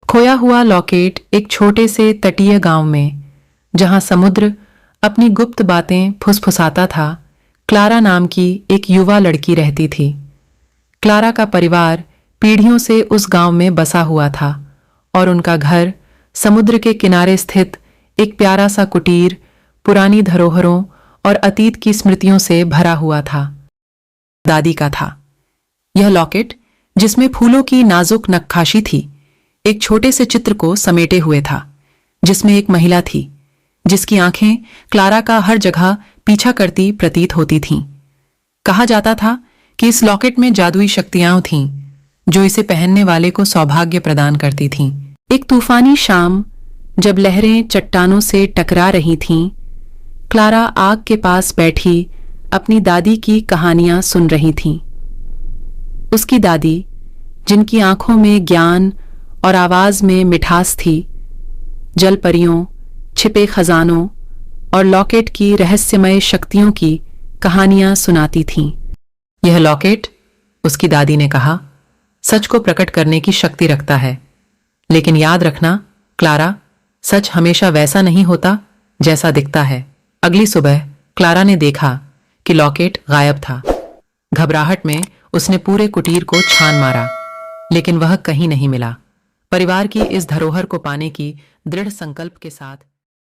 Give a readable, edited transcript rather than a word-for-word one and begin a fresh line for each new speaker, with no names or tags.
खोया हुआ लॉकेट एक छोटे से तटीय गांव में, जहां समुद्र अपनी गुप्त बातें फुसफुसाता था, क्लारा नाम की एक युवा लड़की रहती थी। क्लारा का परिवार पीढ़ियों से उस गांव में बसा हुआ था और उनका घर समुद्र के किनारे स्थित एक प्यारा सा कुटीर पुरानी धरोहरों और अतीत की स्मृतियों से भरा हुआ था। दादी का था यह लॉकेट, जिसमें फूलों की नाजुक नक्काशी थी, एक छोटे से चित्र को समेटे हुए था, जिसमें एक महिला थी जिसकी आंखें क्लारा का हर जगह पीछा करती प्रतीत होती थीं। कहा जाता था कि इस लॉकेट में जादुई शक्तियां थीं जो इसे पहनने वाले को सौभाग्य प्रदान करती थीं। एक तूफानी शाम, जब लहरें चट्टानों से टकरा रही थीं, क्लारा आग के पास बैठी अपनी दादी की कहानियां सुन रही थीं। उसकी दादी, जिनकी आंखों में ज्ञान और आवाज में मिठास थी, जल परियों, छिपे खजानों और लॉकेट की रहस्यमय शक्तियों की कहानियां सुनाती थीं। यह लॉकेट, उसकी दादी ने कहा, सच को प्रकट करने की शक्ति रखता है। लेकिन याद रखना क्लारा, सच हमेशा वैसा नहीं होता जैसा दिखता है। अगली सुबह क्लारा ने देखा कि लॉकेट गायब था। घबराहट में उसने पूरे कुटीर को छान मारा, लेकिन वह कहीं नहीं मिला। परिवार की इस धरोहर को पाने की दृढ़ संकल्प के साथ